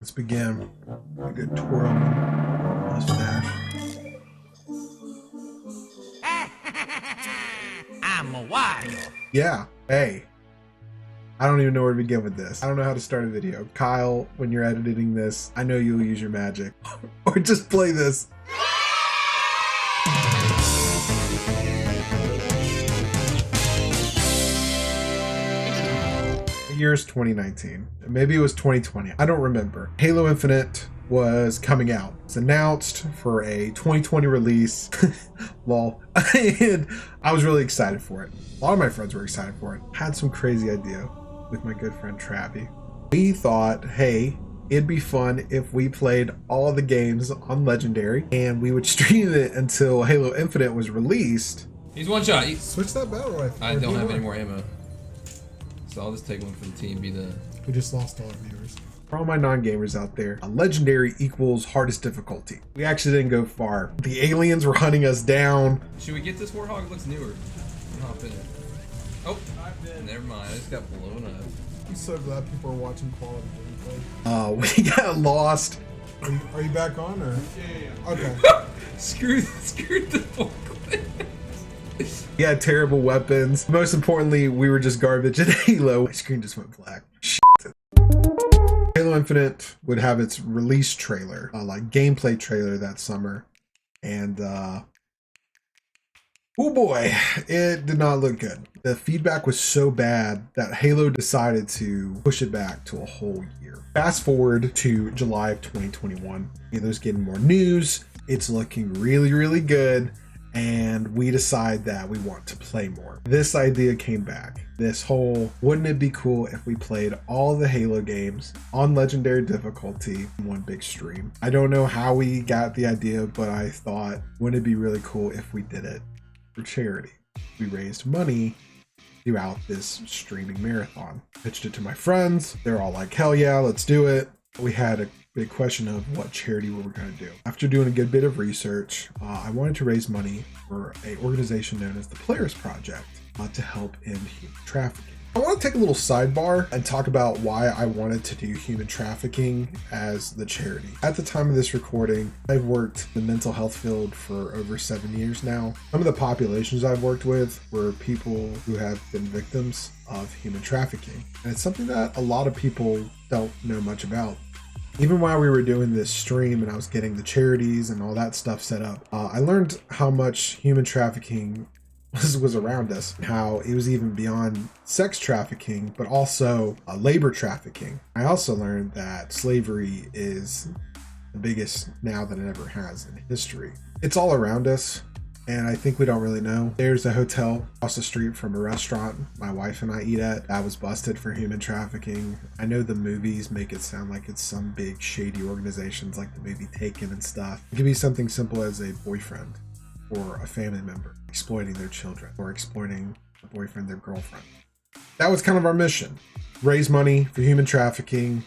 Let's begin. A good twirl mustache. I'm a wild. Yeah. Hey. I don't even know where to begin with this. I don't know how to start a video. Kyle, when you're editing this, I know you'll use your magic. Or just play this. The year's 2019. Maybe it was 2020. I don't remember. Halo Infinite was coming out. It's announced for a 2020 release. Lol. And I was really excited for it. A lot of my friends were excited for it. Had some crazy idea with my good friend Travi. We thought, hey, it'd be fun if we played all the games on Legendary and we would stream it until Halo Infinite was released. He's one shot. Switch that battle rifle. I don't have any more ammo. So I'll just take one for the team, be the... We just lost all our viewers. For all my non-gamers out there, Legendary equals hardest difficulty. We actually didn't go far. The aliens were hunting us down. Should we get this Warthog? It looks newer. Hop in it. Oh, never mind. I just got blown up. I'm so glad people are watching quality gameplay. We got lost. Are you back on or? Yeah. Okay. Screw the forklift. We had terrible weapons. Most importantly, we were just garbage at Halo. My screen just went black. Shit. Halo Infinite would have its release trailer, like gameplay trailer that summer. And, oh boy, it did not look good. The feedback was so bad that Halo decided to push it back to a whole year. Fast forward to July of 2021. Halo's getting more news. It's looking really, really good. And we decide that we want to play more. This idea came back. This whole, wouldn't it be cool if we played all the Halo games on Legendary difficulty in one big stream? I don't know how we got the idea, but I thought, wouldn't it be really cool if we did it for charity? We raised money throughout this streaming marathon. Pitched it to my friends. They're all like, hell yeah, let's do it. We had a big question of what charity we were going to do. After doing a good bit of research, I wanted to raise money for an organization known as the Polaris Project to help end human trafficking. I want to take a little sidebar and talk about why I wanted to do human trafficking as the charity. At the time of this recording, I've worked in the mental health field for over 7 years now. Some of the populations I've worked with were people who have been victims of human trafficking. And it's something that a lot of people don't know much about. Even while we were doing this stream and I was getting the charities and all that stuff set up, I learned how much human trafficking was around us, and how it was even beyond sex trafficking, but also labor trafficking. I also learned that slavery is the biggest now than it ever has in history. It's all around us, and I think we don't really know. There's a hotel across the street from a restaurant my wife and I eat at that was busted for human trafficking. I know the movies make it sound like it's some big shady organizations like the movie Taken and stuff. It could be something simple as a boyfriend or a family member exploiting their children, or exploiting a boyfriend, their girlfriend. That was kind of our mission. Raise money for human trafficking.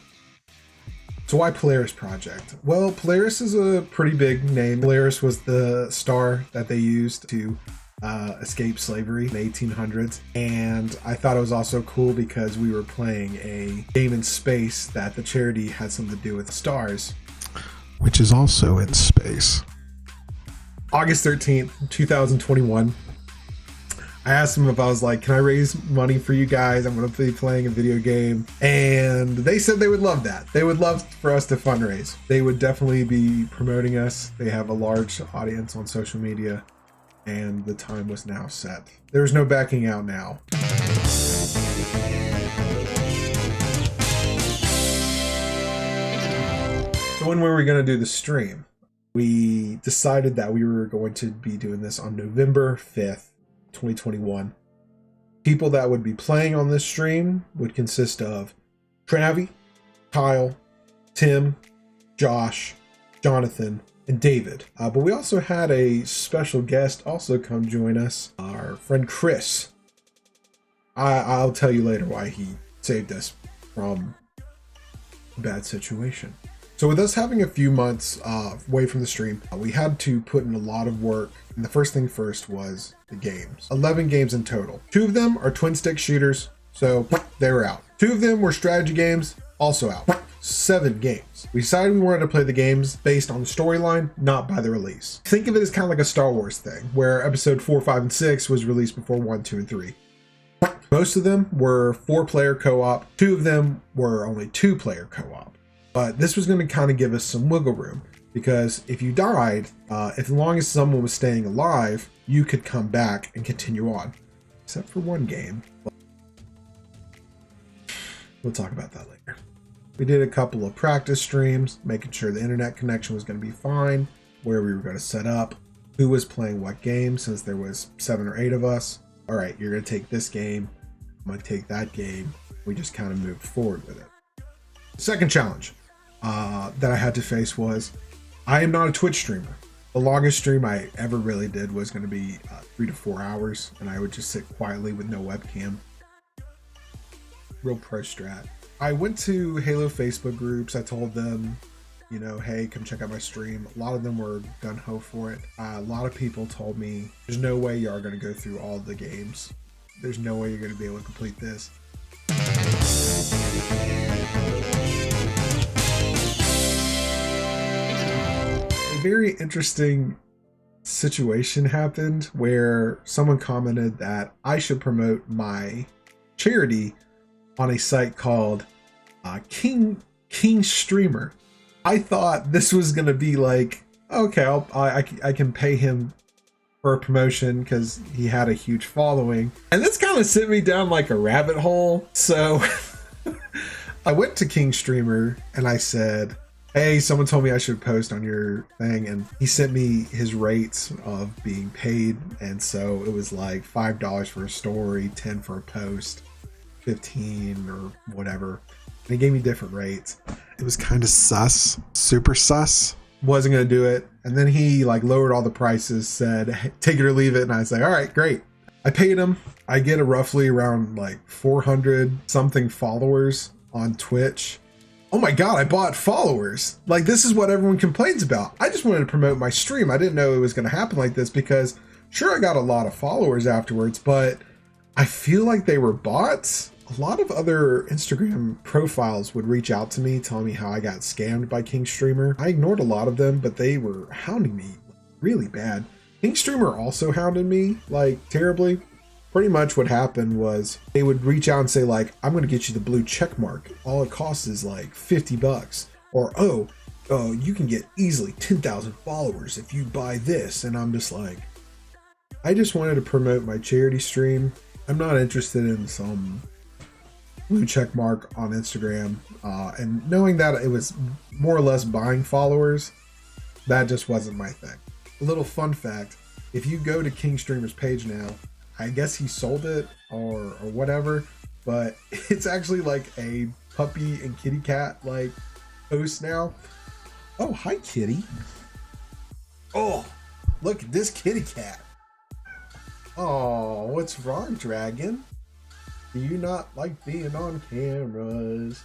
So why Polaris Project? Well, Polaris is a pretty big name. Polaris was the star that they used to escape slavery in the 1800s. And I thought it was also cool because we were playing a game in space that the charity had something to do with stars. Which is also in space. August 13th, 2021. I asked them if I was like, can I raise money for you guys? I'm going to be playing a video game. And they said they would love that. They would love for us to fundraise. They would definitely be promoting us. They have a large audience on social media. And the time was now set. There's no backing out now. So when were we going to do the stream? We decided that we were going to be doing this on November 5th, 2021. People that would be playing on this stream would consist of Travi, Kyle, Tim, Josh, Jonathan, and David. But we also had a special guest also come join us, our friend Chris. I'll tell you later why he saved us from a bad situation. So with us having a few months away from the stream, we had to put in a lot of work. And the first thing first was the games. 11 games in total. 2 of them are twin stick shooters, so they were out. 2 of them were strategy games, also out. 7 games. We decided we wanted to play the games based on the storyline, not by the release. Think of it as kind of like a Star Wars thing, where episode 4, 5, and 6 was released before 1, 2, and 3. Most of them were 4-player co-op. 2 of them were only 2-player co-op. But this was going to kind of give us some wiggle room, because if you died, as long as someone was staying alive, you could come back and continue on. Except for one game. We'll talk about that later. We did a couple of practice streams, making sure the internet connection was going to be fine, where we were going to set up, who was playing what game, since there was 7 or 8 of us. All right, you're going to take this game, I'm going to take that game. We just kind of moved forward with it. Second challenge that I had to face was, I am not a Twitch streamer. The longest stream I ever really did was going to be 3 to 4 hours, and I would just sit quietly with no webcam. Real pro strat. I went to Halo Facebook groups. I told them, you know, hey, come check out my stream. A lot of them were gung-ho for it. A lot of people told me, there's no way you are going to go through all the games. There's no way you're going to be able to complete this. A very interesting situation happened where someone commented that I should promote my charity on a site called King Streamer. I thought this was gonna be like, okay, I can pay him for a promotion because he had a huge following, and this kind of sent me down like a rabbit hole. So I went to King Streamer and I said, hey, someone told me I should post on your thing, and he sent me his rates of being paid, and so it was like $5 for a story, 10 for a post, 15 or whatever. And he gave me different rates. It was kind of sus, super sus. Wasn't gonna do it, and then he like lowered all the prices, said hey, take it or leave it, and I was like, all right, great. I paid him. I get a roughly around like 400 something followers on Twitch. Oh my god, I bought followers. Like, this is what everyone complains about. I just wanted to promote my stream. I didn't know it was going to happen like this, because sure, I got a lot of followers afterwards, but I feel like they were bots. A lot of other Instagram profiles would reach out to me telling me how I got scammed by King Streamer. I ignored a lot of them, but they were hounding me really bad. King Streamer also hounded me like terribly. Pretty much what happened was they would reach out and say like, I'm going to get you the blue check mark. All it costs is like $50. Or, oh, you can get easily 10,000 followers if you buy this. And I'm just like, I just wanted to promote my charity stream. I'm not interested in some blue check mark on Instagram. And knowing that it was more or less buying followers, that just wasn't my thing. A little fun fact, if you go to King Streamer's page now, I guess he sold it or whatever, but it's actually like a puppy and kitty cat like post now. Oh, hi kitty. Oh, look at this kitty cat. Oh, what's wrong, Dragon? Do you not like being on cameras?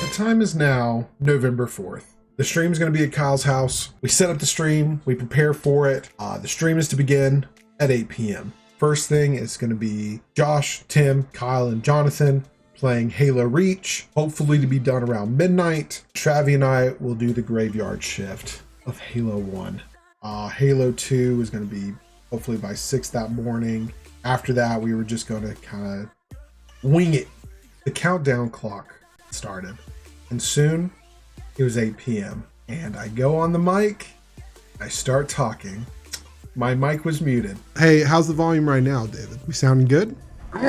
The time is now November 4th. The stream is going to be at Kyle's house. We set up the stream. We prepare for it. The stream is to begin at 8 p.m. First thing is going to be Josh, Tim, Kyle, and Jonathan playing Halo Reach, hopefully to be done around midnight. Travi and I will do the graveyard shift of Halo 1. Halo 2 is going to be hopefully by 6 that morning. After that, we were just going to kind of wing it. The countdown clock started, and soon it was 8 p.m. and I go on the mic, I start talking. My mic was muted. Hey, how's the volume right now, David? We sounding good? Put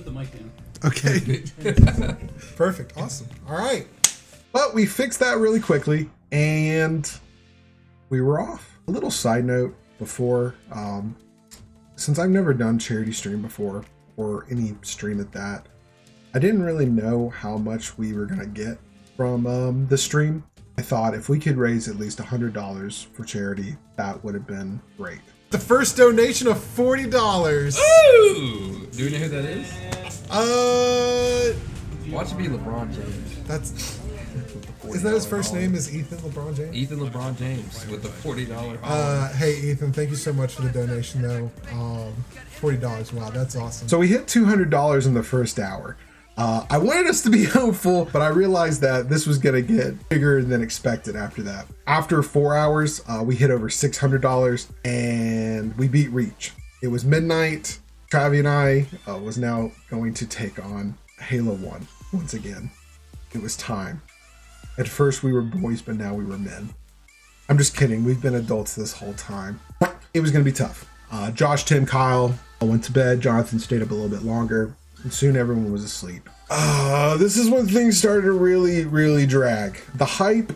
the mic down. Okay. Perfect. Awesome. All right. But we fixed that really quickly and we were off. A little side note before, since I've never done charity stream before or any stream at that, I didn't really know how much we were going to get from the stream. I thought if we could raise at least $100 for charity, that would have been great. The first donation of $40. Ooh! Do we know who that is? Uh, Watch it be LeBron James. that's Is that his first name? Is Ethan LeBron James? Ethan LeBron James with the $40. Hey Ethan, thank you so much for the donation though. $40. Wow, that's awesome. So we hit $200 in the first hour. I wanted us to be hopeful, but I realized that this was going to get bigger than expected after that. After 4 hours, we hit over $600 and we beat Reach. It was midnight. Travi and I was now going to take on Halo 1 once again. It was time. At first we were boys, but now we were men. I'm just kidding. We've been adults this whole time. It was going to be tough. Josh, Tim, Kyle went to bed. Jonathan stayed up a little bit longer. And soon everyone was asleep. This is when things started to really drag. The hype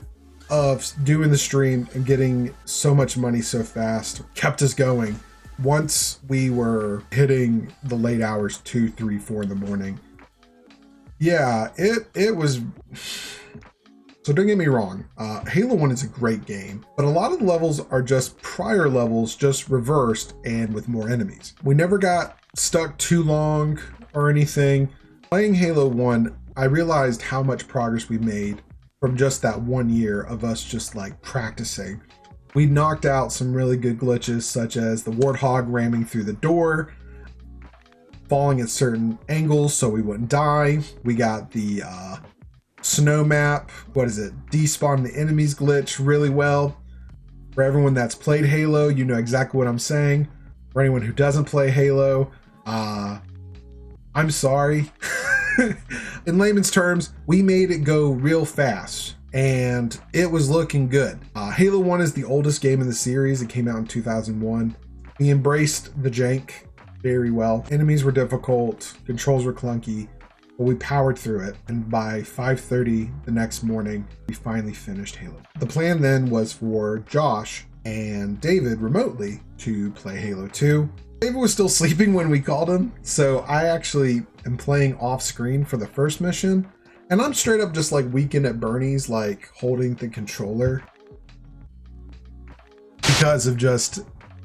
of doing the stream and getting so much money so fast kept us going. Once we were hitting the late hours, 2, 3, 4 in the morning. Yeah, it was... So don't get me wrong, Halo 1 is a great game, but a lot of the levels are just prior levels, just reversed and with more enemies. We never got stuck too long or anything. Playing Halo 1, I realized how much progress we made from just that 1 year of us just like practicing. We knocked out some really good glitches, such as the Warthog ramming through the door, falling at certain angles so we wouldn't die. We got the snow map, despawn the enemies glitch really well. For everyone that's played Halo, you know exactly what I'm saying. For anyone who doesn't play Halo, I'm sorry. In layman's terms, we made it go real fast and it was looking good. Halo 1 is the oldest game in the series. It came out in 2001. We embraced the jank very well. Enemies were difficult, controls were clunky, but we powered through it, and by 5:30 the next morning, we finally finished Halo. The plan then was for Josh and David remotely to play Halo 2. David was still sleeping when we called him, so I actually am playing off screen for the first mission, and I'm straight up just like Weekend at Bernie's, like holding the controller because of just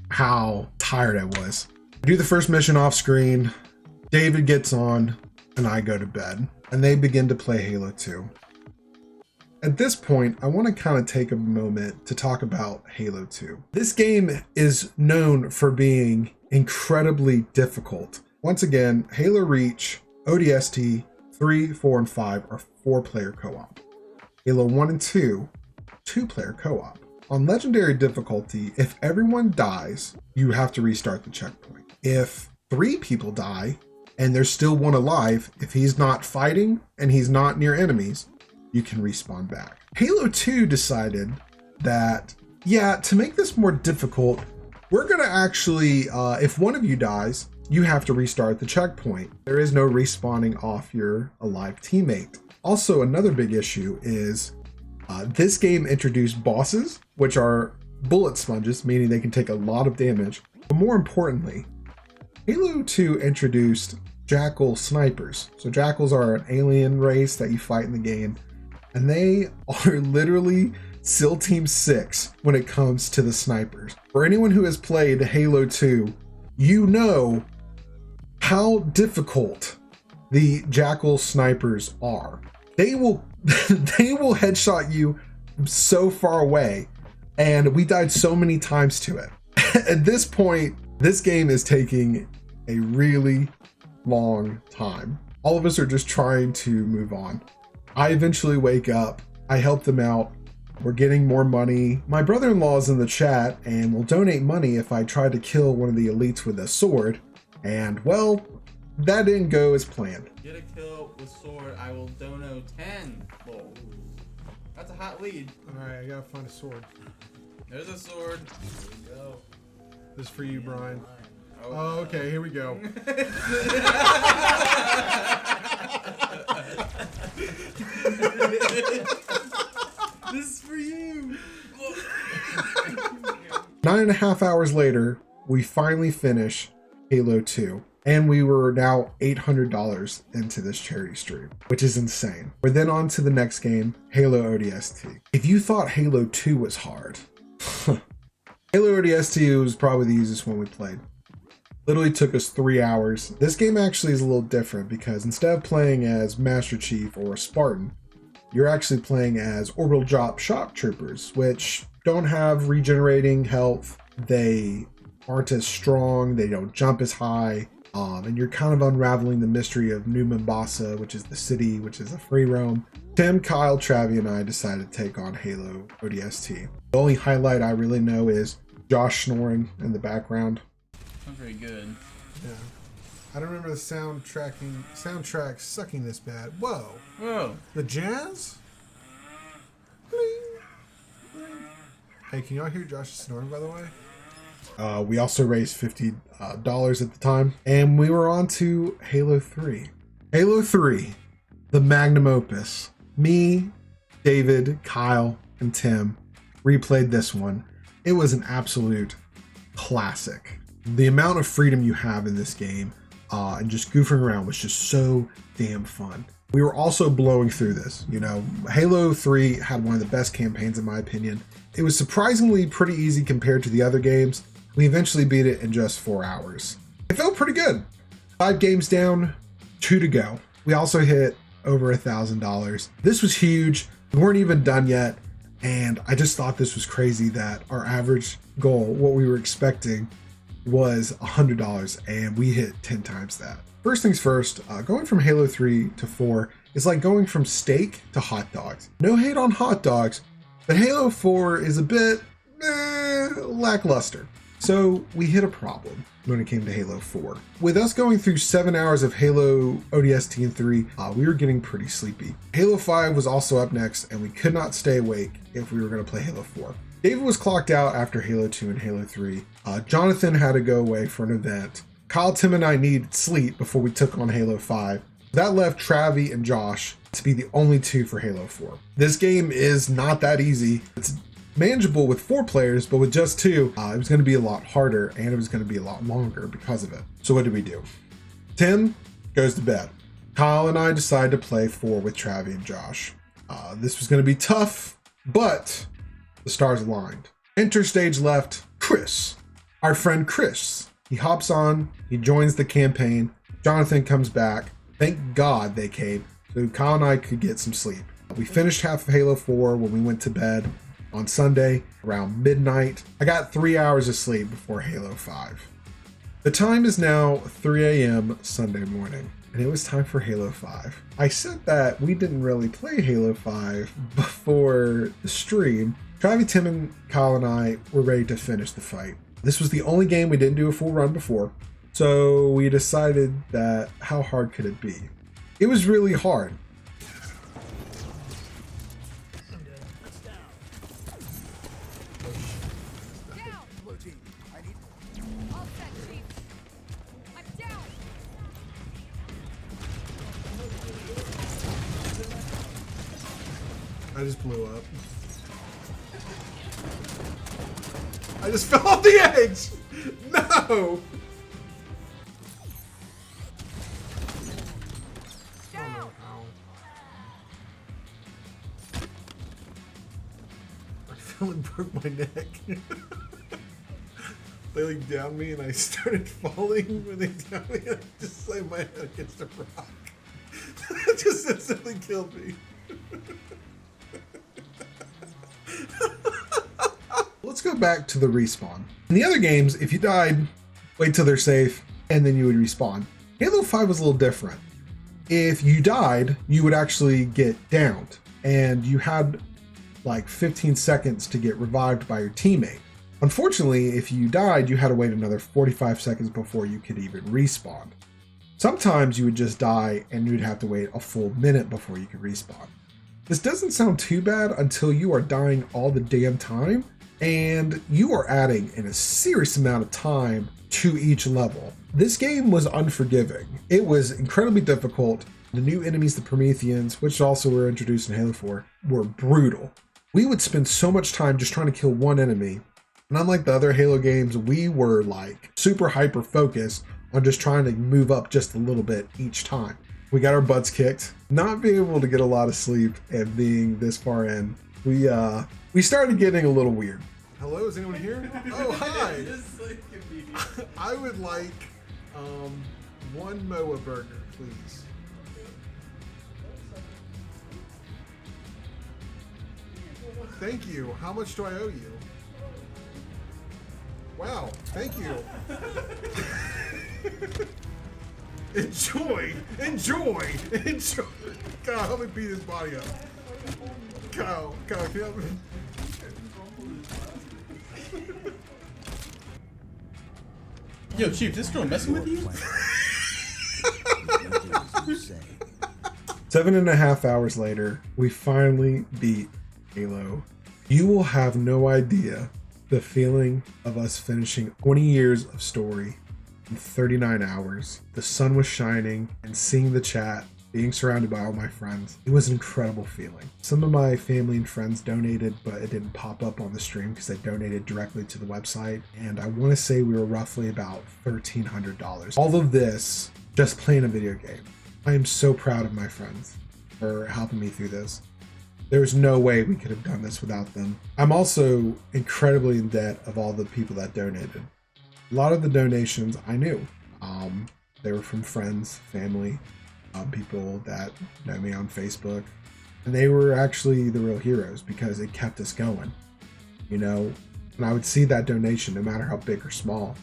how tired I was. I do the first mission off screen, David gets on, and I go to bed, and they begin to play Halo 2. At this point, I want to kind of take a moment to talk about Halo 2. This game is known for being incredibly difficult. Once again, Halo Reach, ODST, 3, 4, and 5 are 4-player co-op. Halo 1 and 2, 2-player co-op. On Legendary difficulty, if everyone dies, you have to restart the checkpoint. If 3 people die, and there's still one alive, if he's not fighting and he's not near enemies, you can respawn back. Halo 2 decided that, yeah, to make this more difficult, we're gonna actually, if one of you dies, you have to restart the checkpoint. There is no respawning off your alive teammate. Also, another big issue is this game introduced bosses, which are bullet sponges, meaning they can take a lot of damage. But more importantly, Halo 2 introduced Jackal snipers. So Jackals are an alien race that you fight in the game, and they are literally SEAL Team 6 when it comes to the snipers. For anyone who has played Halo 2, you know how difficult the Jackal snipers are. They will they will headshot you so far away, and we died so many times to it. At this point, this game is taking a really long time. All of us are just trying to move on. I eventually wake up. I help them out. We're getting more money. My brother-in-law is in the chat and will donate money if I try to kill one of the elites with a sword. And well, that didn't go as planned. Get a kill with sword, I will dono 10. Whoa. That's a hot lead. Alright, I gotta find a sword. There's a sword. Here we go. This is for you, Brian. Oh, okay, here we go. This is for you. 9.5 hours later, we finally finish Halo 2. And we were now $800 into this charity stream, which is insane. We're then on to the next game, Halo ODST. If you thought Halo 2 was hard, Halo ODST was probably the easiest one we played. Literally took us 3 hours. This game actually is a little different because instead of playing as Master Chief or a Spartan, you're actually playing as orbital drop shock troopers, which don't have regenerating health. They aren't as strong. They don't jump as high. And you're kind of unraveling the mystery of New Mombasa, which is the city, which is a free roam. Tim, Kyle, Travi, and I decided to take on Halo ODST. The only highlight I really know is Josh snoring in the background. Sounds very good. Yeah. I don't remember the soundtrack sucking this bad. Whoa. Whoa. The jazz? Bling, bling. Hey, can y'all hear Josh snoring, by the way? We also raised $50 at the time, and we were on to Halo 3. Halo 3, the magnum opus. Me, David, Kyle, and Tim replayed this one. It was an absolute classic. The amount of freedom you have in this game and just goofing around was just so damn fun. We were also blowing through this. You know, Halo 3 had one of the best campaigns in my opinion. It was surprisingly pretty easy compared to the other games. We eventually beat it in just 4 hours. It felt pretty good. 5 games down, 2 to go. We also hit over $1,000. This was huge. We weren't even done yet. And I just thought this was crazy that our average goal, what we were expecting, was $100, and we hit 10 times that. First things first, going from Halo 3 to 4 is like going from steak to hot dogs. No hate on hot dogs, but Halo 4 is a bit lackluster. So we hit a problem when it came to Halo 4. With us going through 7 hours of Halo ODST and 3, we were getting pretty sleepy. Halo 5 was also up next, and we could not stay awake if we were going to play Halo 4. David was clocked out after Halo 2 and Halo 3. Jonathan had to go away for an event. Kyle, Tim, and I needed sleep before we took on Halo 5. That left Travi and Josh to be the only 2 for Halo 4. This game is not that easy. It's manageable with 4 players, but with just 2, it was going to be a lot harder and it was going to be a lot longer because of it. So what did we do? Tim goes to bed. Kyle and I decide to play 4 with Travi and Josh. This was going to be tough, but the stars aligned. Enter stage left, Chris. Our friend Chris. He hops on, he joins the campaign. Jonathan comes back. Thank God they came, so Kyle and I could get some sleep. We finished half of Halo 4 when we went to bed on Sunday around midnight. I got 3 hours of sleep before Halo 5. The time is now 3 a.m. Sunday morning, and it was time for Halo 5. I said that we didn't really play Halo 5 before the stream. Travi, Tim, and Kyle and I were ready to finish the fight. This was the only game we didn't do a full run before, so we decided that how hard could it be? It was really hard. I just blew up. I just fell off the edge! No! I don't know how. I fell and broke my neck. They like downed me and I started falling when they downed me. I just slammed my head against a rock. It just instantly killed me. Let's go back to the respawn. In the other games, if you died, wait till they're safe, and then you would respawn. Halo 5 was a little different. If you died, you would actually get downed, and you had like 15 seconds to get revived by your teammate. Unfortunately, if you died, you had to wait another 45 seconds before you could even respawn. Sometimes you would just die, and you'd have to wait a full minute before you could respawn. This doesn't sound too bad until you are dying all the damn time, and you are adding in a serious amount of time to each level. This game was unforgiving. It was incredibly difficult. The new enemies, the Prometheans, which also were introduced in Halo 4, were brutal. We would spend so much time just trying to kill one enemy, and unlike the other Halo games, we were like super hyper focused on just trying to move up just a little bit each time. We got our butts kicked. Not being able to get a lot of sleep and being this far in, we started getting a little weird. Hello, is anyone here? Oh, hi. I would like one Moa burger, please. Thank you. How much do I owe you? Wow. Thank you. Enjoy. Enjoy. Enjoy. Kyle, help me beat his body up. Kyle, can you help me? Yo, Chief, this girl messing with you? 7.5 hours later, we finally beat Halo. You will have no idea the feeling of us finishing 20 years of story in 39 hours. The sun was shining and seeing the chat, being surrounded by all my friends. It was an incredible feeling. Some of my family and friends donated, but it didn't pop up on the stream because they donated directly to the website. And I want to say we were roughly about $1,300. All of this just playing a video game. I am so proud of my friends for helping me through this. There's no way we could have done this without them. I'm also incredibly in debt of all the people that donated. A lot of the donations I knew. They were from friends, family, people that know me on Facebook. And they were actually the real heroes because it kept us going. You know, and I would see that donation, no matter how big or small.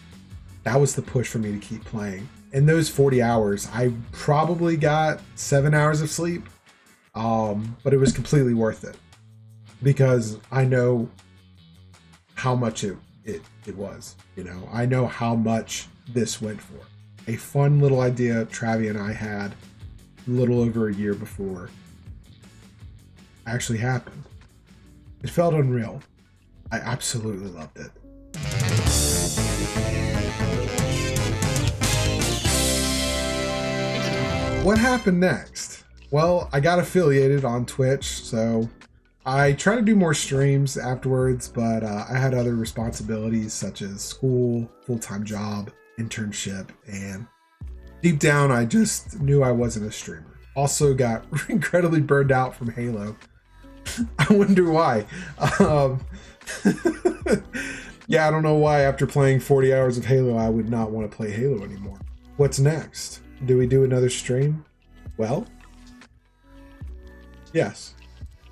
That was the push for me to keep playing. In those 40 hours, I probably got 7 hours of sleep. But it was completely worth it because I know how much it was, you know, I know how much this went for. A fun little idea Travi and I had a little over a year before actually happened. It felt unreal. I absolutely loved it. What happened next? Well, I got affiliated on Twitch, so I try to do more streams afterwards, but I had other responsibilities such as school, full-time job, internship, and deep down, I just knew I wasn't a streamer. Also got incredibly burned out from Halo. I wonder why. Yeah, I don't know why after playing 40 hours of Halo, I would not want to play Halo anymore. What's next? Do we do another stream? Well, yes.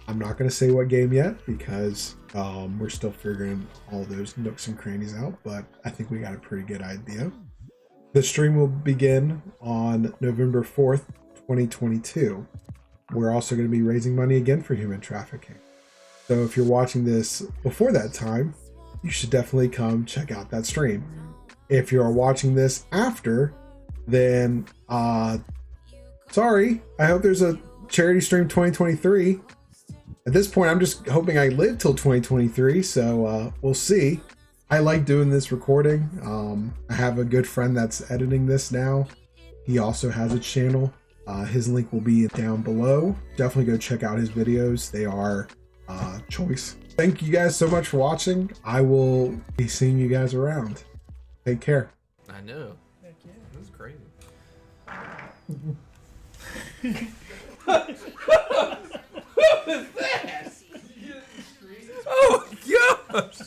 I'm not going to say what game yet because we're still figuring all those nooks and crannies out, but I think we got a pretty good idea. The stream will begin on November 4th, 2022. We're also going to be raising money again for human trafficking. So if you're watching this before that time, you should definitely come check out that stream. If you're watching this after, then sorry, I hope there's a charity stream 2023. At this point, I'm just hoping I live till 2023, so we'll see. I like doing this recording. I have a good friend that's editing this now. He also has a channel. His link will be down below. Definitely go check out his videos. They are choice. Thank you guys so much for watching. I will be seeing you guys around. Take care. I know. Heck yeah, it was crazy. What was that? Oh gosh!